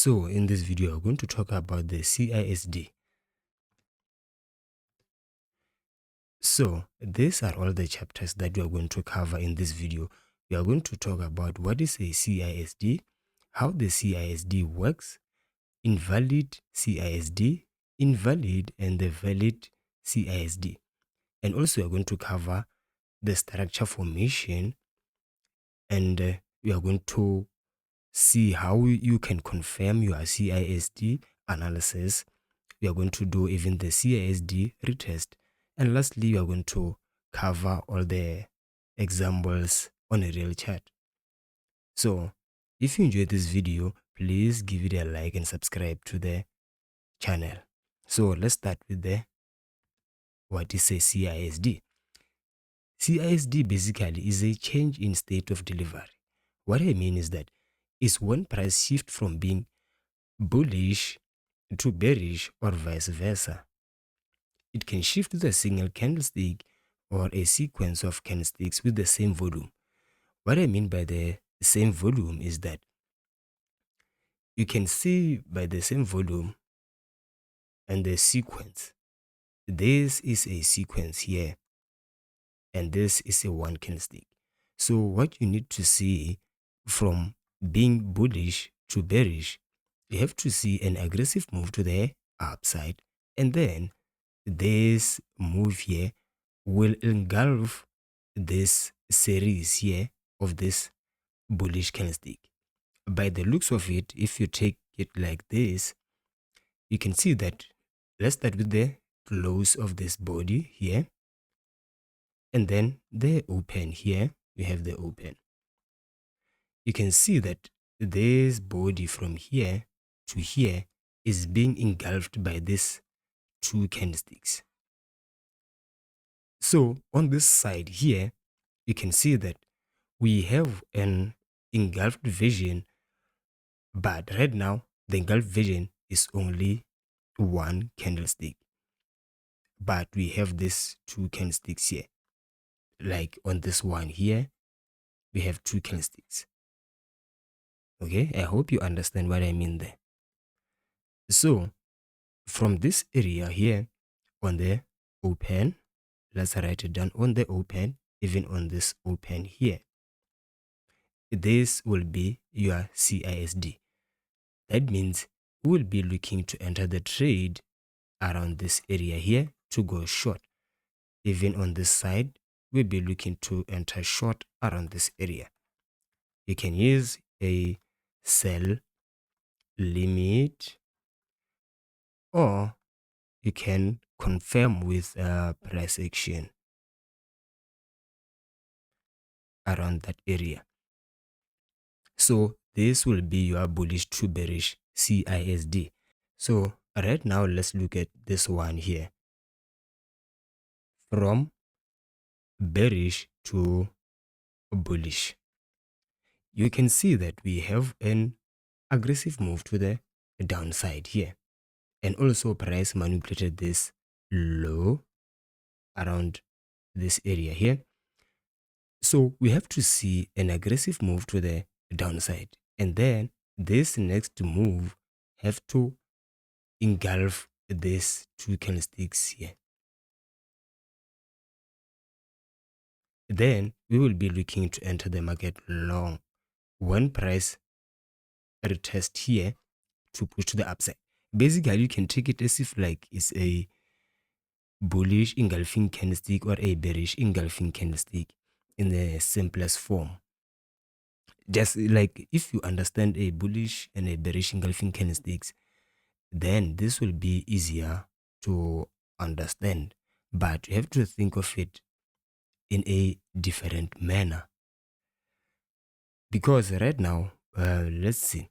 So in this video, we're going to talk about the CISD. So these are all the chapters that we are going to cover in this video. We are going to talk about what is a CISD, how the CISD works, invalid CISD, invalid and the valid CISD. And also we are going to cover the structure formation, and we are going to see how you can confirm your CISD analysis. We are going to do even the CISD retest. And lastly, we are going to cover all the examples on a real chart. So if you enjoyed this video, please give it a like and subscribe to the channel. So let's start with what is a CISD. CISD basically is a change in state of delivery. What I mean is that is when price shift from being bullish to bearish or vice versa. It can shift to a single candlestick or a sequence of candlesticks with the same volume. What I mean by the same volume is that you can see by the same volume and the sequence. This is a sequence here and this is a one candlestick. So what you need to see from being bullish to bearish, you have to see an aggressive move to the upside, and then this move here will engulf this series here of this bullish candlestick. By the looks of it, if you take it like this, you can see that let's start with the close of this body here, and then the open here. We have the open. You can see that this body from here to here is being engulfed by these two candlesticks. So on this side here, you can see that we have an engulfed vision, but right now the engulfed vision is only one candlestick, but we have these two candlesticks here. Like on this one here, we have two candlesticks. Okay, I hope you understand what I mean there. So from this area here on the open, let's write it down on the open, even on this open here, this will be your CISD. That means we will be looking to enter the trade around this area here to go short. Even on this side, we'll be looking to enter short around this area. You can use a sell limit, or you can confirm with a price action around that area. So this will be your bullish to bearish CISD. So right now, let's look at this one here. From bearish to bullish, you can see that we have an aggressive move to the downside here, and also price manipulated this low around this area here. So we have to see an aggressive move to the downside, and then this next move have to engulf these two candlesticks here. Then we will be looking to enter the market long when price retest here to push to the upside. Basically, you can take it as if like it's a bullish engulfing candlestick or a bearish engulfing candlestick in the simplest form. Just like if you understand a bullish and a bearish engulfing candlesticks, then this will be easier to understand. But you have to think of it in a different manner. Because right now, let's see.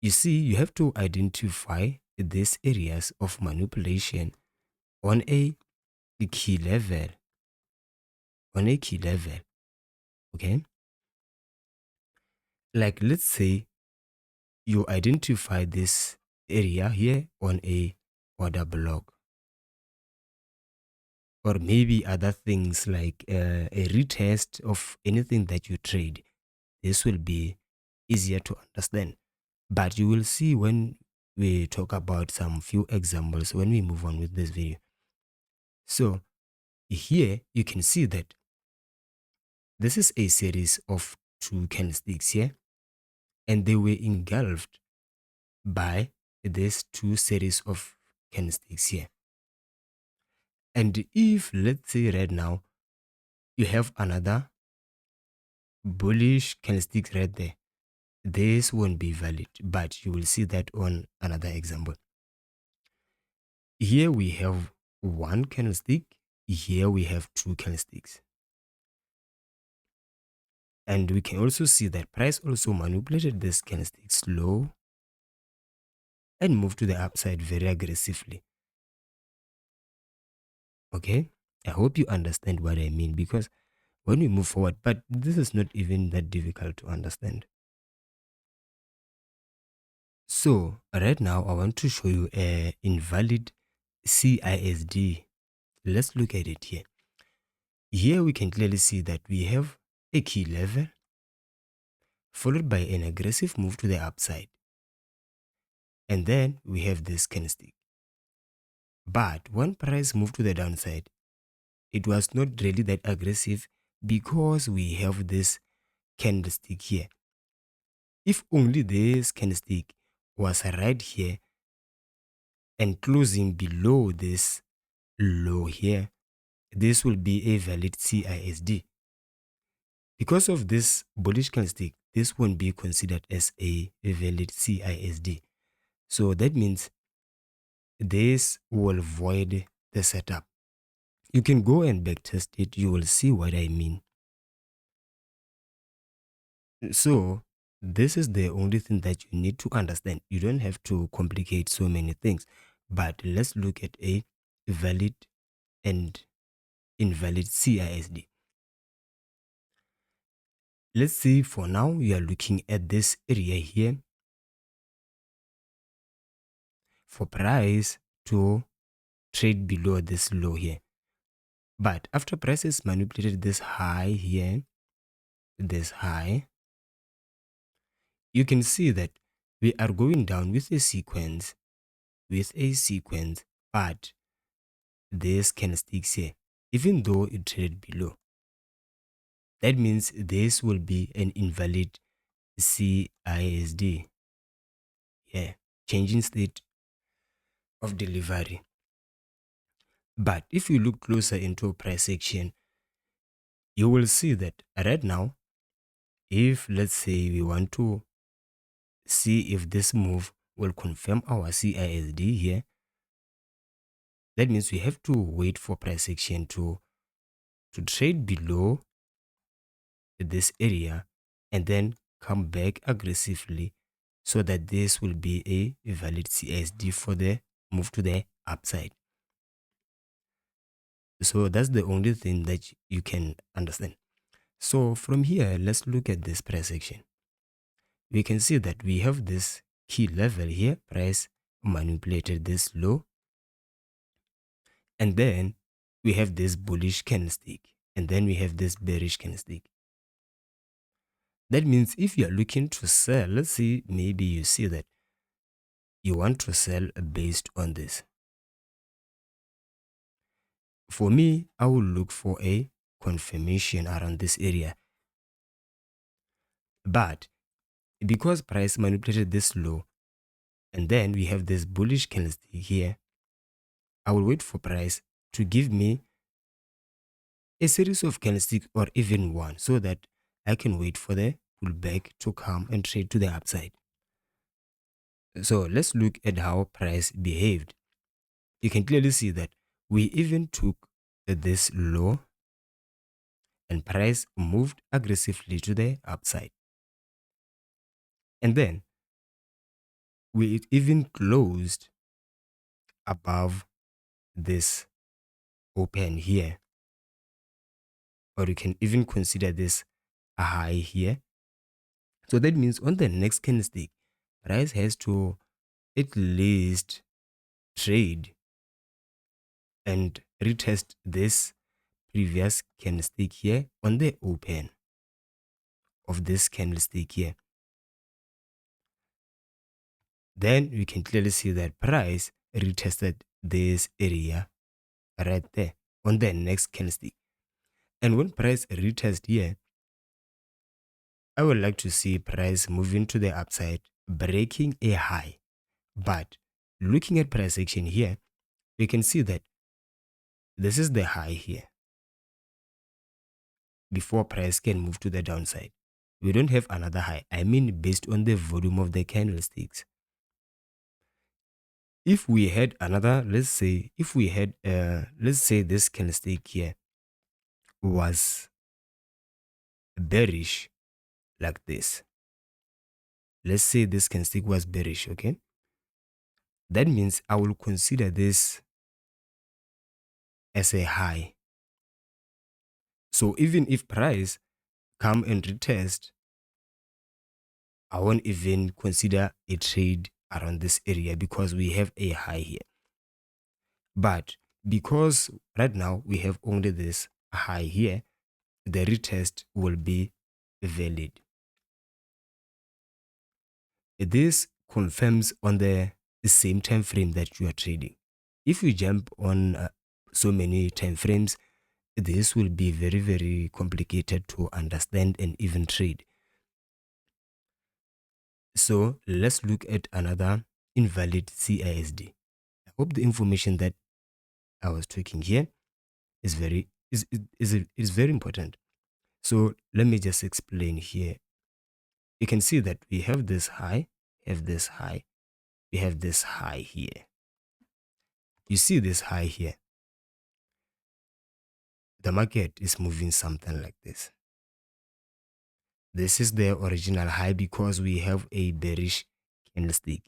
You see, you have to identify these areas of manipulation on a key level. On a key level. Okay? Like let's say you identify this area here on a order block, or maybe other things like a retest of anything that you trade. This will be easier to understand. But you will see when we talk about some few examples when we move on with this video. So here you can see that this is a series of two candlesticks here, and they were engulfed by these two series of candlesticks here. And if, let's say right now, you have another bullish candlestick right there, this won't be valid, but you will see that on another example. Here we have one candlestick, here we have two candlesticks. And we can also see that price also manipulated this candlestick slow and moved to the upside very aggressively. Okay, I hope you understand what I mean, because when we move forward, but this is not even that difficult to understand. So right now I want to show you a invalid CISD. Let's look at it here. Here we can clearly see that we have a key level followed by an aggressive move to the upside. And then we have this candlestick. But when price moved to the downside, it was not really that aggressive because we have this candlestick here. If only this candlestick was right here and closing below this low here, this will be a valid CISD. Because of this bullish candlestick, this won't be considered as a valid CISD. So that means this will void the setup. You can go and backtest it. You will see what I mean. So this is the only thing that you need to understand. You don't have to complicate so many things. But let's look at a valid and invalid CISD. Let's see, for now you are looking at this area here for price to trade below this low here. But after prices manipulated this high here, this high, you can see that we are going down with a sequence, but this candlesticks here, even though it traded below. That means this will be an invalid CISD. Yeah, changing state of delivery. But if you look closer into price action, you will see that right now, if let's say we want to see if this move will confirm our CISD here, that means we have to wait for price action to trade below this area and then come back aggressively, so that this will be a valid CISD for the move to the upside. So that's the only thing that you can understand. So from here, let's look at this price action. We can see that we have this key level here, price manipulated this low, and then we have this bullish candlestick, and then we have this bearish candlestick. That means if you are looking to sell, let's see, maybe you see that you want to sell based on this. For me, I will look for a confirmation around this area. But because price manipulated this low, and then we have this bullish candlestick here, I will wait for price to give me a series of candlesticks or even one, so that I can wait for the pullback to come and trade to the upside. So let's look at how price behaved. You can clearly see that we even took this low and price moved aggressively to the upside. And then we even closed above this open here, or you can even consider this a high here. So that means on the next candlestick, price has to at least trade and retest this previous candlestick here on the open of this candlestick here. then we can clearly see that price retested this area right there on the next candlestick. And when price retest here, I would like to see price moving to the upside, breaking a high. But looking at price action here, we can see that this is the high here before price can move to the downside. We don't have another high. I mean, based on the volume of the candlesticks. If we had another, let's say, let's say this candlestick here was bearish like this. Let's say this candlestick was bearish, okay? That means I will consider this as a high. So even if price come and retest, I won't even consider a trade around this area because we have a high here. But because right now we have only this high here, the retest will be valid. This confirms on the same time frame that you are trading. If you jump on so many time frames, this will be very, very complicated to understand and even trade. So let's look at another invalid CISD. I hope the information that I was talking here is very important. So let me just explain here. You can see that we have this high, we have this high here. You see this high here. The market is moving something like this. This is the original high because we have a bearish candlestick.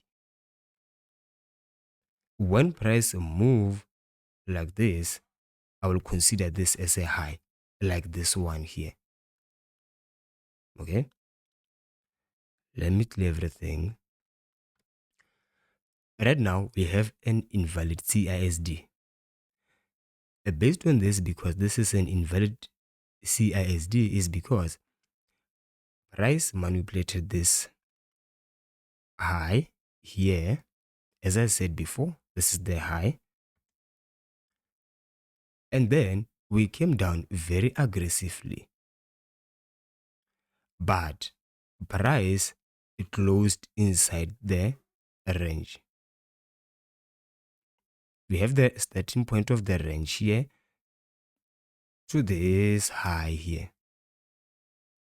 When price move like this, I will consider this as a high, like this one here. Okay? Let me clear everything. Right now, we have an invalid CISD. Based on this, because this is an invalid CISD, is because price manipulated this high here. As I said before, this is the high. And then we came down very aggressively. But price closed inside the range. We have the starting point of the range here to this high here.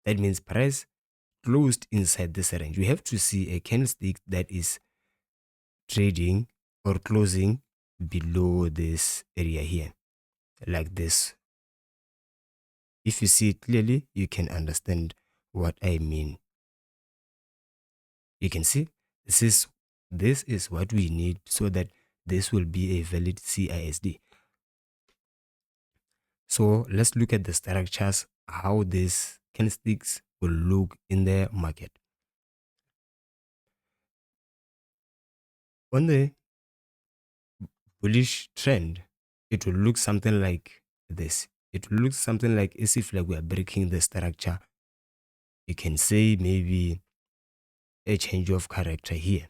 That means price closed inside this range. We have to see a candlestick that is trading or closing below this area here, like this. If you see it clearly, you can understand what I mean. You can see this is what we need so that this will be a valid CISD. So let's look at the structures, how these candlesticks will look in the market. On the bullish trend, it will look something like this. It will look something like as if like we are breaking the structure. You can say maybe a change of character here.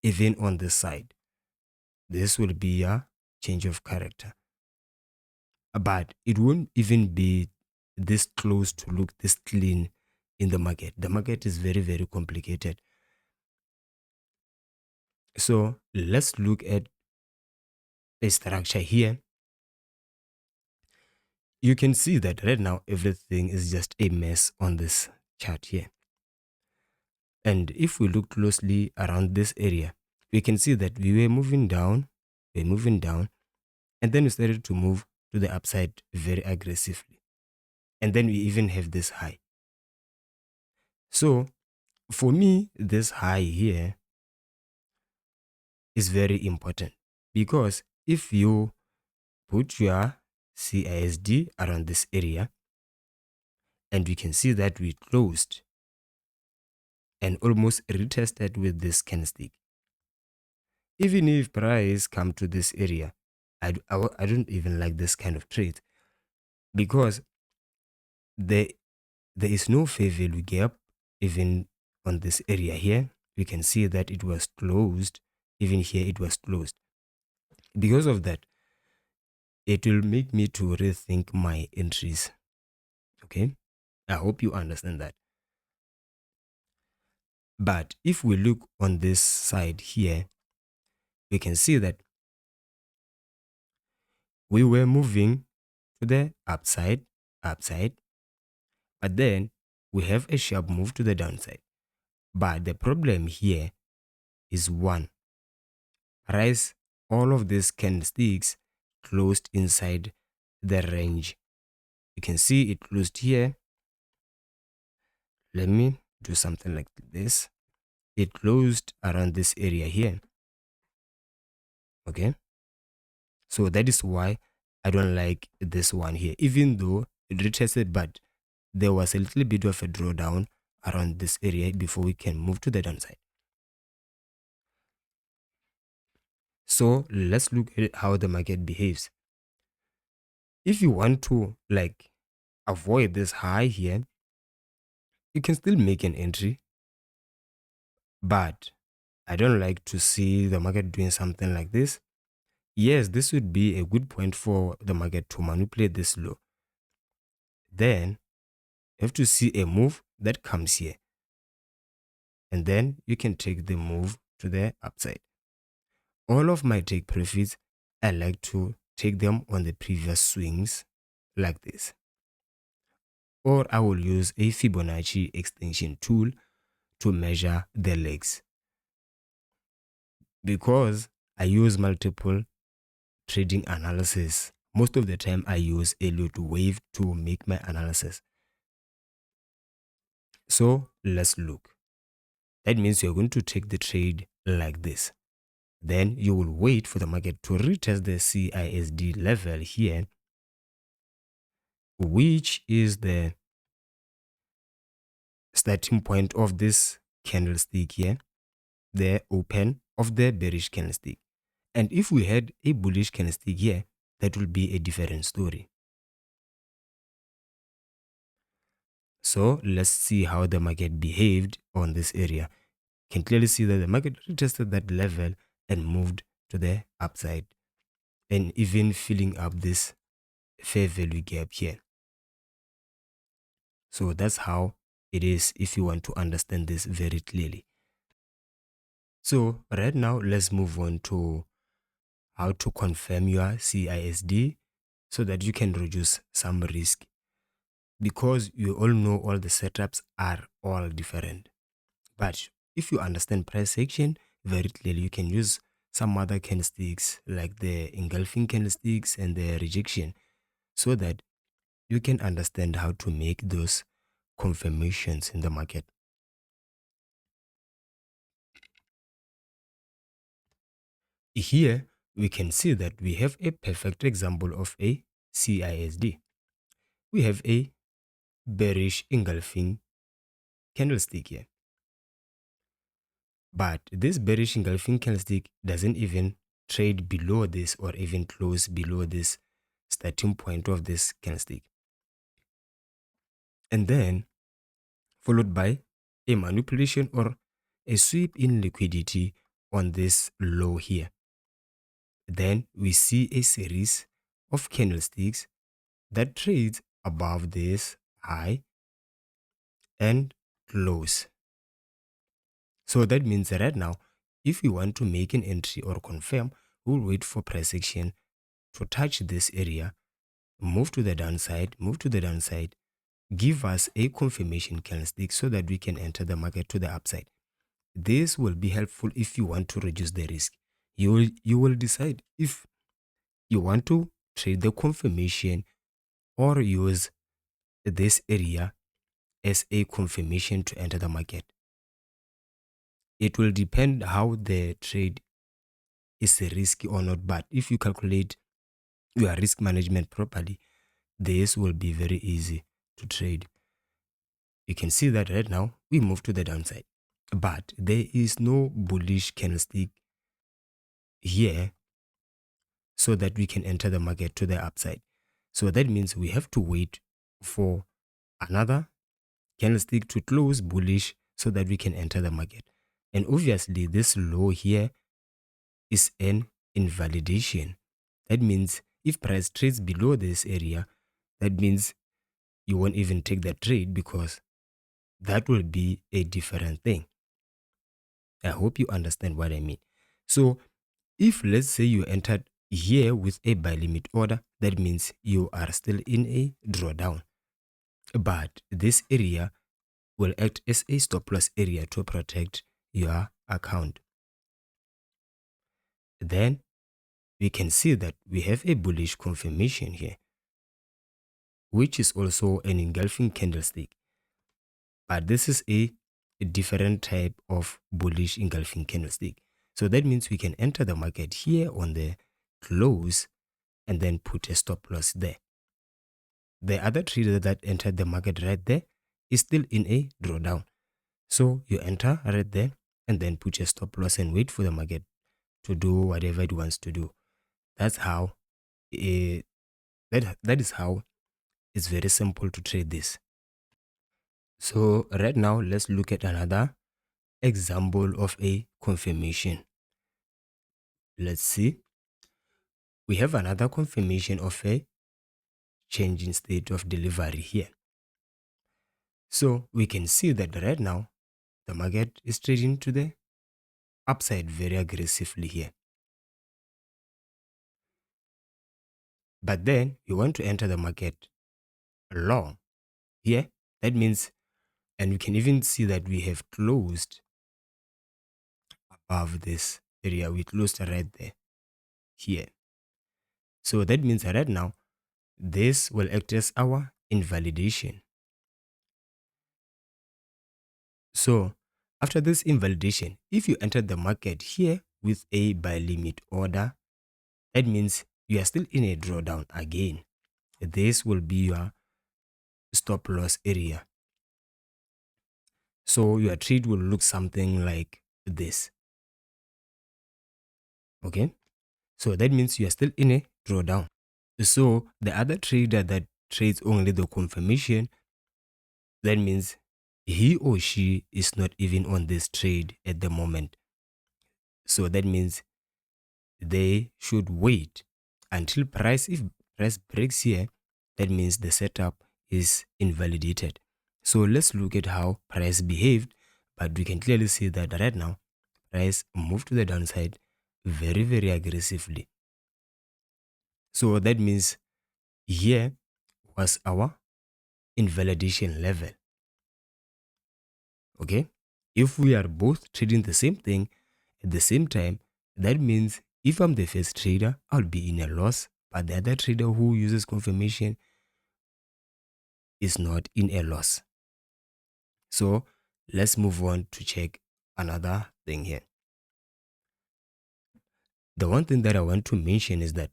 Even on this side, this will be a change of character. But it won't even be this close to look this clean in the market. The market is very, very complicated. So let's look at a structure here. You can see that right now everything is just a mess on this chart here. And if we look closely around this area, we can see that we were moving down, and then we started to move to the upside very aggressively. And then we even have this high. So for me, this high here is very important because if you put your CISD around this area, and we can see that we closed and almost retested with this candlestick. Even if price come to this area, I don't even like this kind of trade because there is no fair value gap even on this area here. we can see that it was closed. Even here it was closed. Because of that, it will make me to rethink my entries. Okay, I hope you understand that. But if we look on this side here, we can see that we were moving to the upside, but then we have a sharp move to the downside. But the problem here is one, rise, all of these candlesticks closed inside the range. You can see it closed here. Let me do something like this. It closed around this area here. Okay, so that is why I don't like this one here, even though it retested, but there was a little bit of a drawdown around this area before we can move to the downside. So let's look at how the market behaves. If you want to avoid this high here, you can still make an entry, but I don't like to see the market doing something like this. Yes, this would be a good point for the market to manipulate this low. Then you have to see a move that comes here, and then you can take the move to the upside. All of my take profits, I like to take them on the previous swings like this. Or I will use a Fibonacci extension tool to measure the legs. Because I use multiple trading analysis, most of the time I use Elliott wave to make my analysis. So let's look. That means you're going to take the trade like this. Then you will wait for the market to retest the CISD level here, which is the starting point of this candlestick here, the open of the bearish candlestick. And if we had a bullish candlestick here, that will be a different story. So let's see how the market behaved on this area. You can clearly see that the market retested that level and moved to the upside, and even filling up this fair value gap here. So that's how it is if you want to understand this very clearly. So right now, let's move on to how to confirm your CISD so that you can reduce some risk. Because you all know all the setups are all different. But if you understand price action very clearly, you can use some other candlesticks like the engulfing candlesticks and the rejection so that you can understand how to make those confirmations in the market. Here, we can see that we have a perfect example of a CISD. We have a bearish engulfing candlestick here. But this bearish engulfing candlestick doesn't even trade below this or even close below this starting point of this candlestick. And then followed by a manipulation or a sweep in liquidity on this low here. Then we see a series of candlesticks that trades above this high and close. So that means that right now, if we want to make an entry or confirm, we'll wait for price action to touch this area, move to the downside, give us a confirmation candlestick so that we can enter the market to the upside. This will be helpful if you want to reduce the risk. You will decide if you want to trade the confirmation or use this area as a confirmation to enter the market. It will depend how the trade is risky or not, but if you calculate your risk management properly, this will be very easy to trade. You can see that right now we move to the downside, but there is no bullish candlestick here so that we can enter the market to the upside. So that means we have to wait for another candlestick to close bullish so that we can enter the market. And obviously this low here is an invalidation. That means if price trades below this area, that means you won't even take that trade because that will be a different thing. I hope you understand what I mean. So if let's say you entered here with a buy limit order, that means you are still in a drawdown. But this area will act as a stop loss area to protect your account. Then we can see that we have a bullish confirmation here, which is also an engulfing candlestick. But this is a different type of bullish engulfing candlestick. So that means we can enter the market here on the close and then put a stop loss there. The other trader that entered the market right there is still in a drawdown. So you enter right there and then put your stop loss and wait for the market to do whatever it wants to do. That's how that is how it's very simple to trade this. So right now let's look at another example of a confirmation. Let's see. We have another confirmation of a change in state of delivery here. So we can see that right now the market is trading to the upside very aggressively here. But then you want to enter the market long here. That means, and you can even see that we have closed above this area. We closed right there here. So that means right now this will act as our invalidation. So after this invalidation, if you enter the market here with a buy limit order, that means you are still in a drawdown again. This will be your stop loss area. So your trade will look something like this. Okay. So that means you are still in a drawdown. So the other trader that trades only the confirmation, that means he or she is not even on this trade at the moment. So that means they should wait until price, if price breaks here, that means the setup is invalidated. So let's look at how price behaved, but we can clearly see that right now price moved to the downside very aggressively. So that means here was our invalidation level. Okay, if we are both trading the same thing at the same time, that means if I'm the first trader, I'll be in a loss, but the other trader who uses confirmation is not in a loss. So let's move on to check another thing here. The one thing that I want to mention is that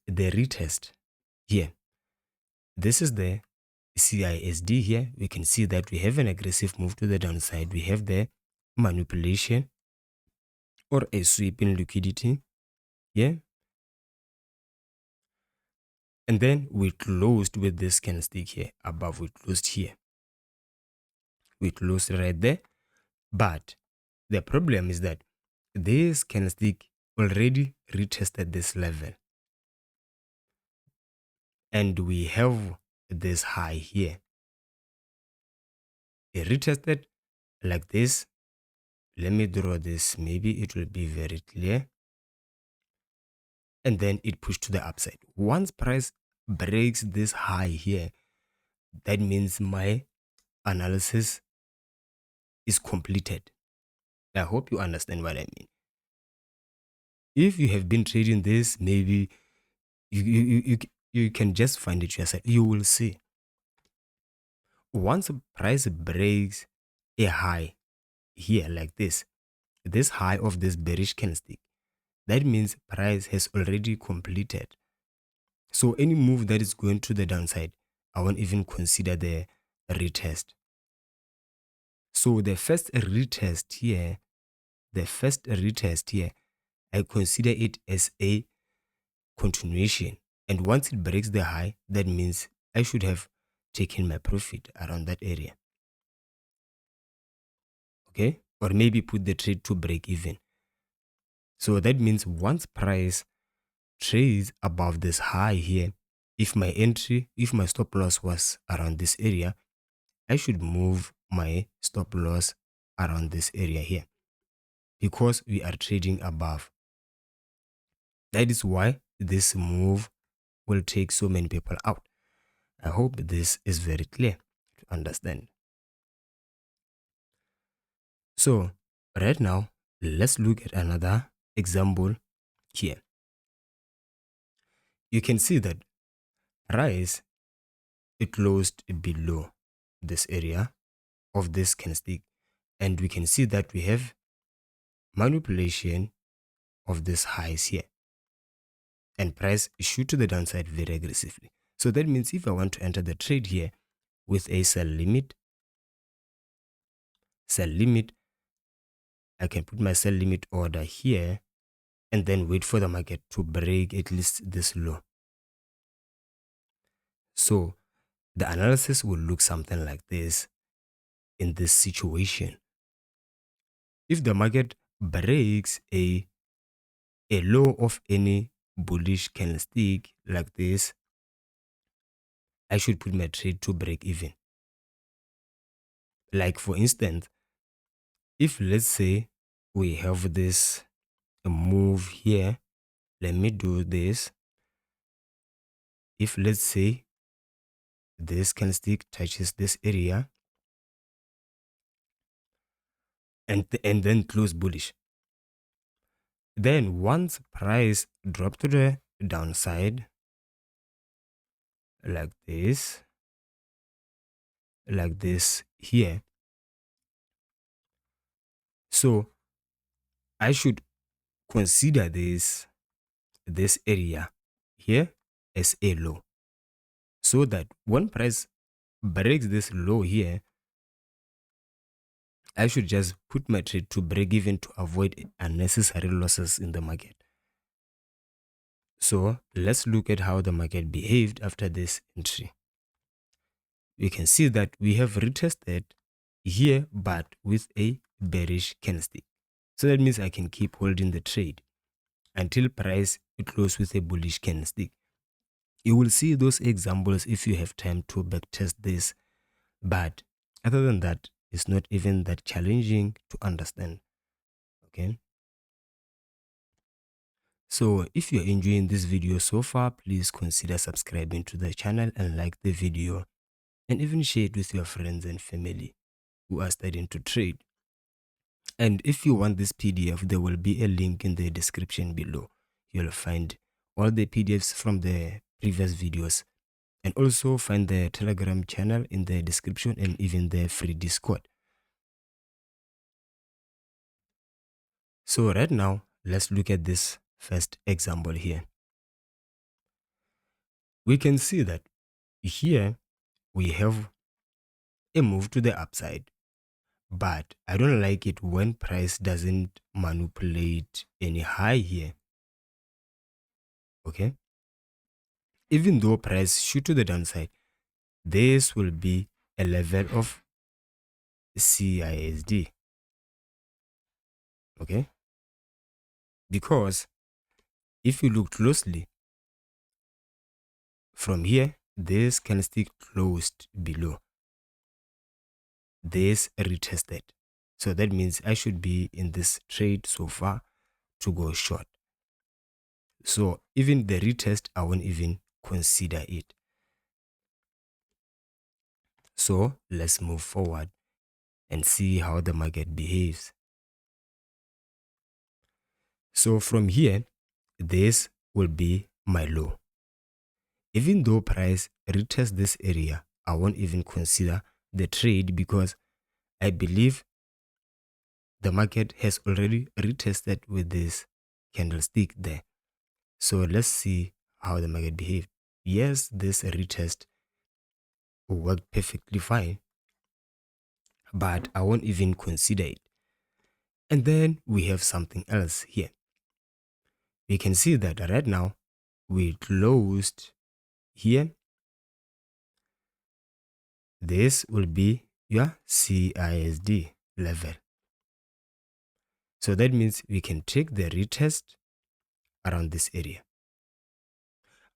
the retest here, this is the CISD here. We can see that we have an aggressive move to the downside. We have the manipulation or a sweep in liquidity. Yeah. And then we closed with this candlestick here above. We closed here. We closed right there. But the problem is that this candlestick already retested this level. And we have this high here. It retested like this. Let me draw this. Maybe it will be very clear. And then it pushed to the upside. Once price breaks this high here, that means my analysis is completed. I hope you understand what I mean. If you have been trading this, maybe you can just find it yourself. You will see. Once price breaks a high here like this high of this bearish candlestick, that means price has already completed. So any move that is going to the downside, I won't even consider the retest. So the first retest here, I consider it as a continuation. And once it breaks the high, that means I should have taken my profit around that area. Okay, or maybe put the trade to break even. So that means once price trades above this high here, if my stop loss was around this area, I should move my stop loss around this area here because we are trading above. That is why this move will take so many people out. I hope this is very clear to understand. So right now, let's look at another example here. You can see that price, it closed below this area of this candlestick, and we can see that we have manipulation of this highs here, and price shoot to the downside very aggressively. So that means if I want to enter the trade here with a sell limit, I can put my sell limit order here and then wait for the market to break at least this low. So the analysis will look something like this in this situation. If the market breaks a low of any bullish candlestick like this, I should put my trade to break even. Like for instance, if let's say we have this move here, let me do this. If let's say this candlestick touches this area and then close bullish, then once price drop to the downside like this here, so I should consider this area here as a low, so that when price breaks this low here, I should just put my trade to break even to avoid unnecessary losses in the market. So let's look at how the market behaved after this entry. We can see that we have retested here but with a bearish candlestick. So that means I can keep holding the trade until price close with a bullish candlestick. You will see those examples if you have time to backtest this, but other than that, it's not even that challenging to understand. Okay, so if you're enjoying this video so far, please consider subscribing to the channel and like the video, and even share it with your friends and family who are starting to trade. And if you want this PDF, there will be a link in the description below. You'll find all the PDFs from the previous videos, and also find the Telegram channel in the description and even the free Discord. So right now, let's look at this first example here. We can see that here we have a move to the upside, but I don't like it when price doesn't manipulate any high here. Okay, even though price shoot to the downside, this will be a level of CISD. Okay, because if you look closely from here, this candlestick closed below, this retested. So that means I should be in this trade so far to go short. So even the retest, I won't even consider it. So let's move forward and see how the market behaves. So from here, this will be my low. Even though price retests this area, I won't even consider the trade because I believe the market has already retested with this candlestick there. So let's see how the market behaved. Yes, this retest worked perfectly fine, but I won't even consider it. And then we have something else here. We can see that right now we closed here. This will be your CISD level. So that means we can take the retest around this area.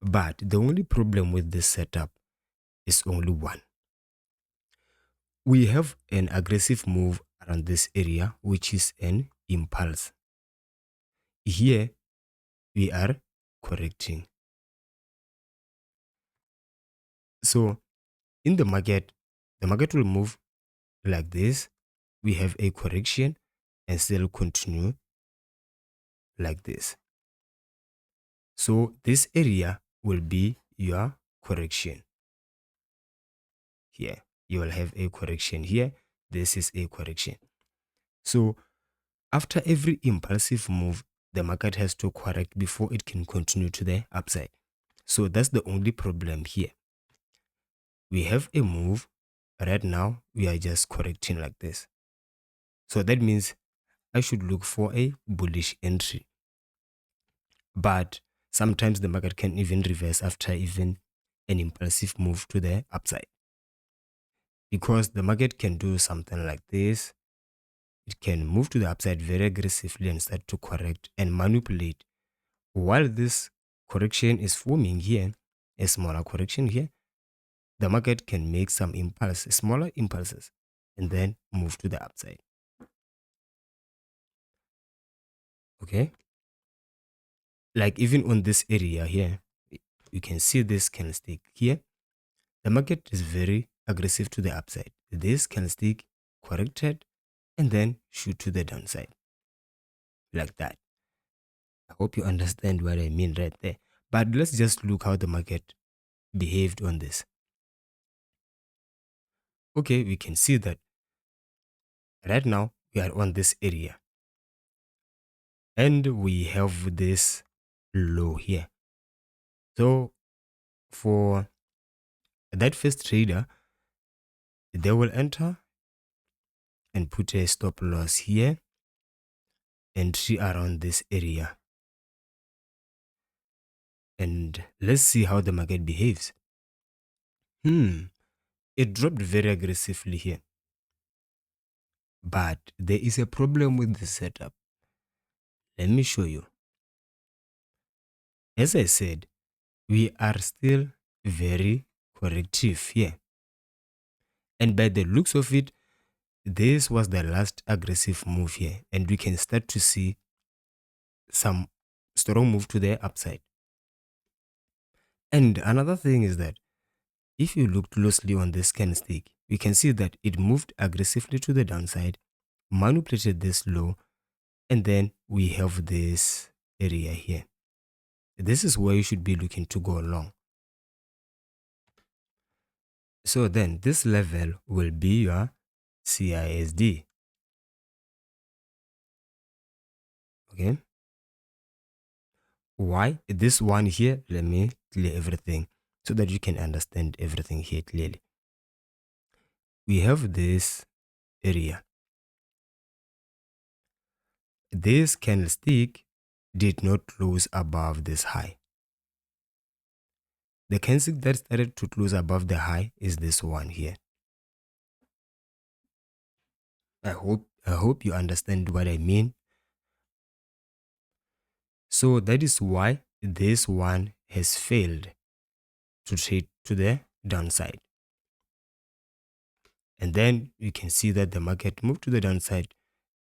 But the only problem with this setup is only one. We have an aggressive move around this area, which is an impulse. Here, we are correcting. So in the market will move like this. We have a correction and still continue like this. So this area will be your correction. Here, you will have a correction here. This is a correction. So after every impulsive move, the market has to correct before it can continue to the upside. So that's the only problem here. We have a move. Right now, we are just correcting like this. So that means I should look for a bullish entry. But sometimes the market can even reverse after even an impulsive move to the upside. Because the market can do something like this. It can move to the upside very aggressively and start to correct and manipulate. While this correction is forming here, a smaller correction here, the market can make some smaller impulses, and then move to the upside. Okay? Like even on this area here, you can see this candlestick here. The market is very aggressive to the upside. This candlestick corrected and then shoot to the downside. Like that. I hope you understand what I mean right there. But let's just look how the market behaved on this. Okay, we can see that right now we are on this area. And we have this low here. So for that first trader, they will enter and put a stop loss here, entry around this area. And let's see how the market behaves. It dropped very aggressively here. But there is a problem with the setup. Let me show you. As I said, we are still very corrective here. And by the looks of it, this was the last aggressive move here. And we can start to see some strong move to the upside. And another thing is that if you look closely on this candlestick, we can see that it moved aggressively to the downside, manipulated this low, and then we have this area here. This is where you should be looking to go long. So then this level will be your CISD. Okay. Why? This one here, let me clear everything so that you can understand everything here clearly. We have this area. This candlestick did not close above this high. The candlestick that started to close above the high is this one here. I hope you understand what I mean. So that is why this one has failed to trade to the downside. And then you can see that the market moved to the downside,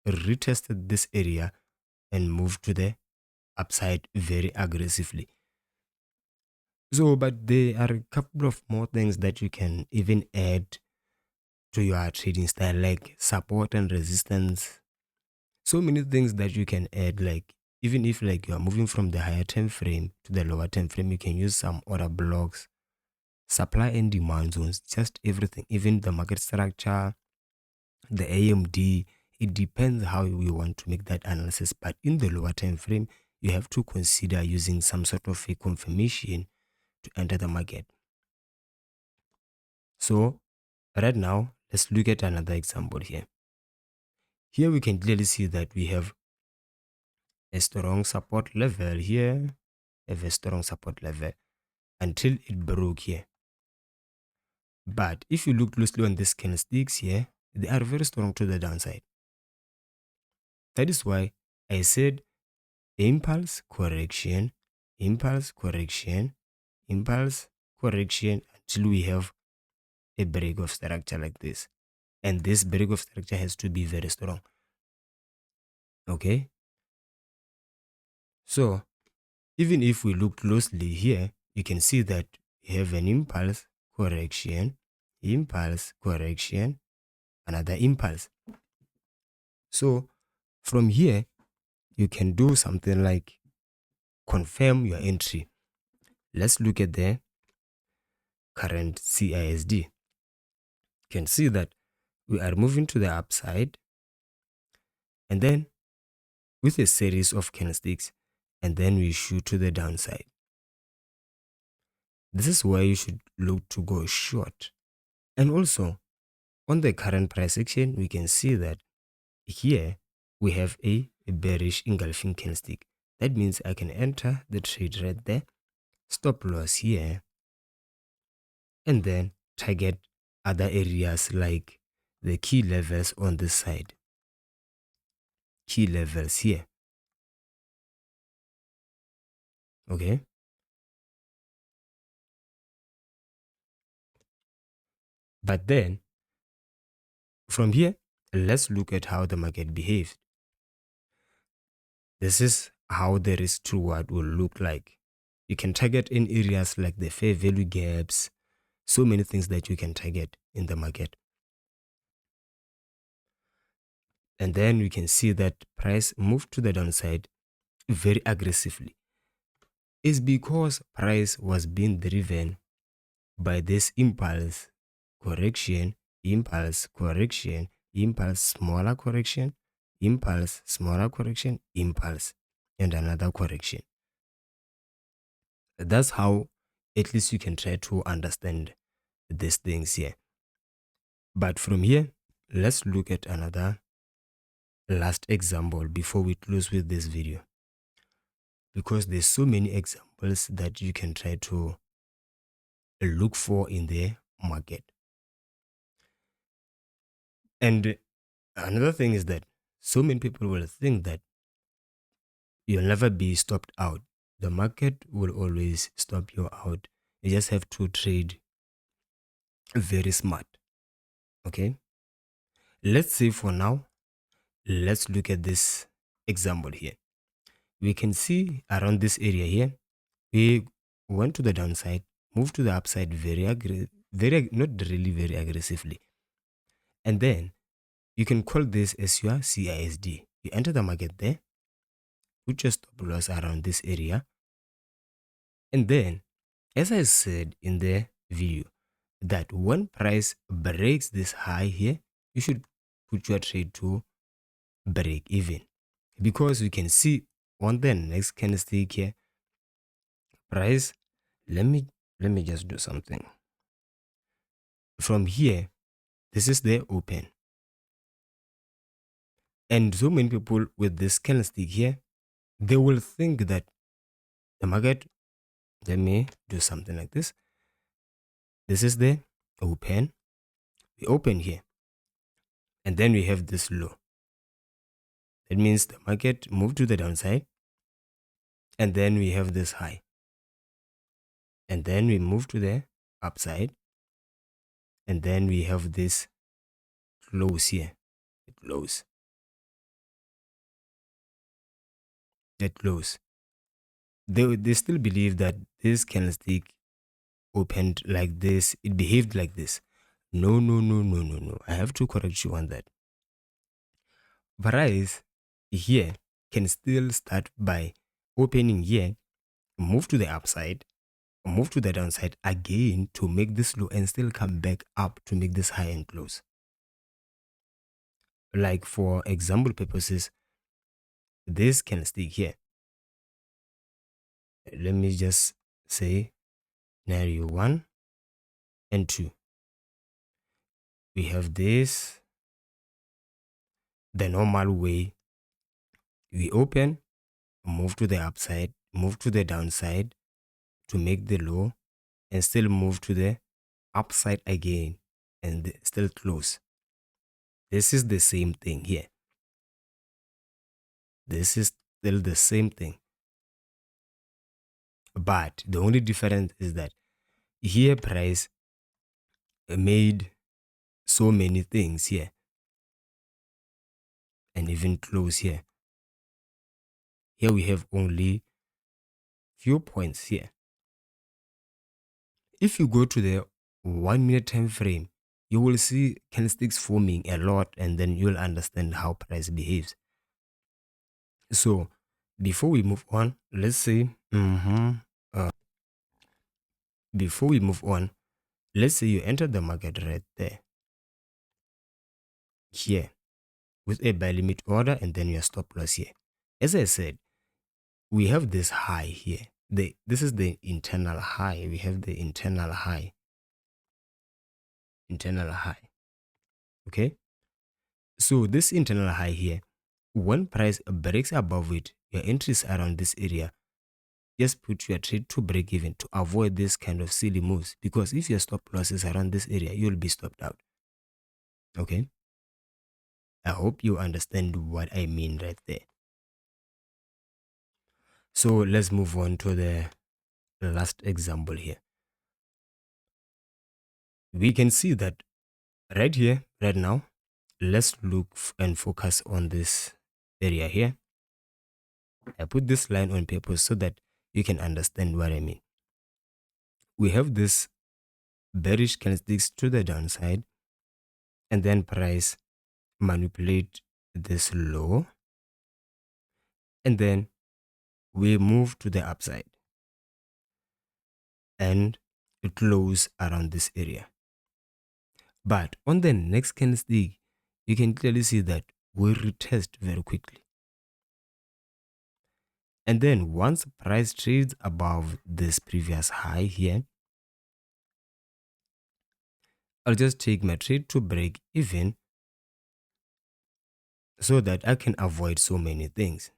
retested this area, and moved to the upside very aggressively. So, but there are a couple of more things that you can even add to your trading style, like support and resistance. So many things that you can add, like even if like you are moving from the higher time frame to the lower time frame, you can use some order blocks, supply and demand zones, just everything, even the market structure, the AMD. It depends how you want to make that analysis. But in the lower time frame, you have to consider using some sort of a confirmation to enter the market. So right now, let's look at another example here. Here we can clearly see that we have a strong support level here, have a strong support level until it broke here. But if you look closely on these candlesticks here, they are very strong to the downside. That is why I said impulse correction, impulse correction, impulse correction until we have a break of structure like this. And this break of structure has to be very strong. Okay? So, even if we look closely here, you can see that we have an impulse correction, another impulse. So, from here, you can do something like confirm your entry. Let's look at the current CISD. You can see that we are moving to the upside and then with a series of candlesticks, and then we shoot to the downside. This is where you should look to go short. And also on the current price action, we can see that here we have a bearish engulfing candlestick. That means I can enter the trade right there, stop loss here, and then target other areas like the key levels on this side. Key levels here. Okay. But then from here, let's look at how the market behaved. This is how the risk to reward will look like. You can target in areas like the fair value gaps, so many things that you can target in the market. And then we can see that price moved to the downside very aggressively. It's because price was being driven by this impulse correction, impulse correction, impulse smaller correction, impulse smaller correction, impulse, and another correction. That's how at least you can try to understand these things here. But from here, let's look at another last example before we close with this video, because there's so many examples that you can try to look for in the market. And another thing is that so many people will think that you'll never be stopped out. The market will always stop you out. You just have to trade very smart. Okay? Let's say for now, let's look at this example here. We can see around this area here, we went to the downside, moved to the upside not really very aggressively. And then you can call this as your CISD. You enter the market there, put your stop loss around this area. And then, as I said in the video, that when price breaks this high here, you should put your trade to break even, because we can see on the next candlestick here, price, let me just do something. From here, this is the open, and so many people with this candlestick here, they will think that the market, let me do something like this. This is the open. We open here, and then we have this low. That means the market moved to the downside, and then we have this high, and then we move to the upside, and then we have this close here. It close. It close. They still believe that this candlestick opened like this, it behaved like this. No. I have to correct you on that. Price here can still start by opening here, move to the upside, move to the downside again to make this low, and still come back up to make this high and close. Like for example purposes, this candlestick here, let me just say scenario 1 and 2. We have this, the normal way. We open, move to the upside, move to the downside to make the low, and still move to the upside again and still close. This is the same thing here. This is still the same thing. But the only difference is that here price made so many things here and even close here. Here we have only few points here. If you go to the 1 minute time frame, you will see candlesticks forming a lot, and then you'll understand how price behaves. So before we move on, let's say before we move on, let's say you enter the market right there, here, with a buy limit order and then your stop loss here. As I said, we have this high here. This is the internal high. We have the internal high. Internal high. Okay? So this internal high here, when price breaks above it, your entries around this area, just put your trade to break even to avoid this kind of silly moves. Because if your stop loss is around this area, you'll be stopped out. Okay? I hope you understand what I mean right there. So let's move on to the last example here. We can see that right here, right now, let's look and focus on this area here. I put this line on paper so that you can understand what I mean. We have this bearish candlesticks to the downside, and then price manipulate this low, and then we move to the upside and close around this area. But on the next candlestick, you can clearly see that we retest very quickly. And then once price trades above this previous high here, I'll just take my trade to break even so that I can avoid so many things.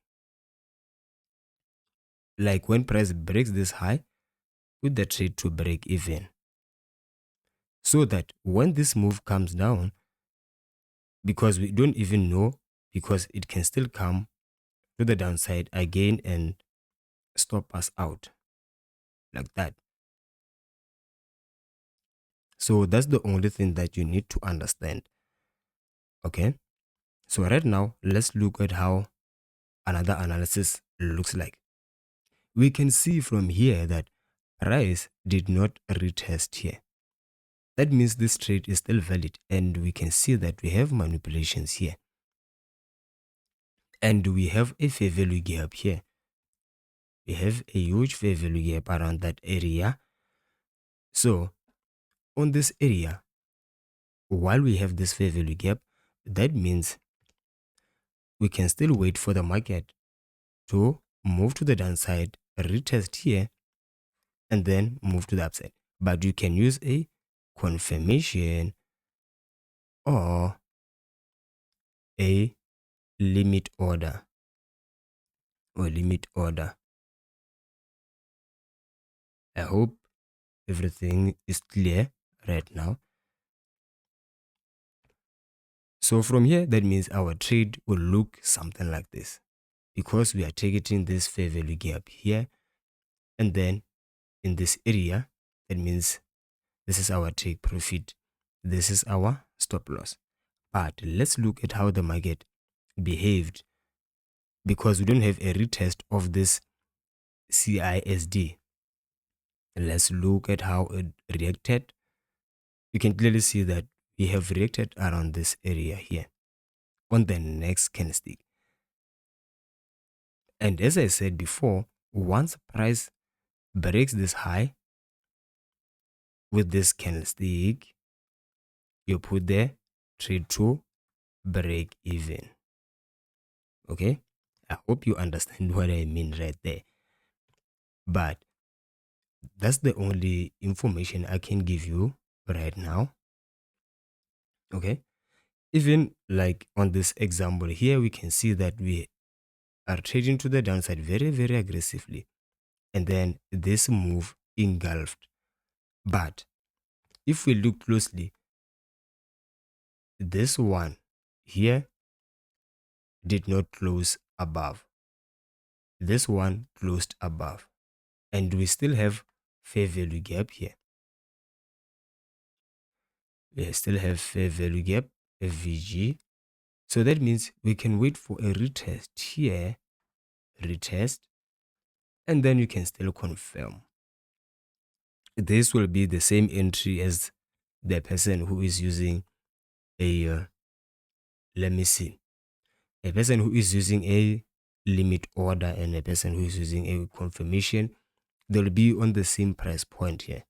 Like when price breaks this high, put the trade to break even. So that when this move comes down, because we don't even know, because it can still come to the downside again and stop us out like that. So that's the only thing that you need to understand. Okay. So right now, let's look at how another analysis looks like. We can see from here that price did not retest here. That means this trade is still valid, and we can see that we have manipulations here. And we have a fair value gap here. We have a huge fair value gap around that area. So on this area, while we have this fair value gap, that means we can still wait for the market to move to the downside, retest here, and then move to the upside. But you can use a confirmation or a limit order I hope everything is clear right now. So from here, that means our trade will look something like this, because we are targeting this fair value gap here, and then in this area, that means this is our take profit, this is our stop loss. But let's look at how the market behaved, because we don't have a retest of this CISD. Let's look at how it reacted. You can clearly see that we have reacted around this area here on the next candlestick. And as I said before, once price breaks this high with this candlestick, you put the trade to break even. Okay? I hope you understand what I mean right there. But that's the only information I can give you right now. Okay? Even like on this example here, we can see that we are trading to the downside very, very aggressively. And then this move engulfed. But if we look closely, this one here did not close above. This one closed above. And we still have fair value gap here. We still have fair value gap, FVG. So that means we can wait for a retest here, retest, and then you can still confirm. This will be the same entry as the person who is using a, let me see, a person who is using a limit order and a person who is using a confirmation. They'll be on the same price point here.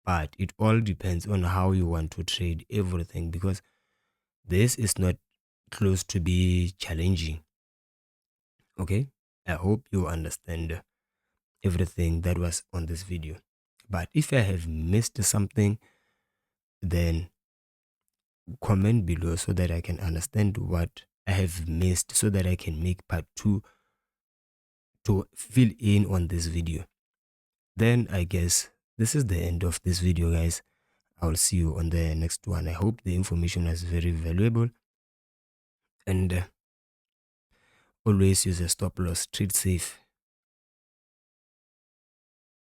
But it all depends on how you want to trade everything, because this is not close to be challenging. Okay, I hope you understand everything that was on this video. But if I have missed something, then comment below so that I can understand what I have missed, so that I can make part 2 to fill in on this video. Then I guess this is the end of this video, guys. I'll see you on the next one. I hope the information was very valuable, and always use a stop loss. Trade safe.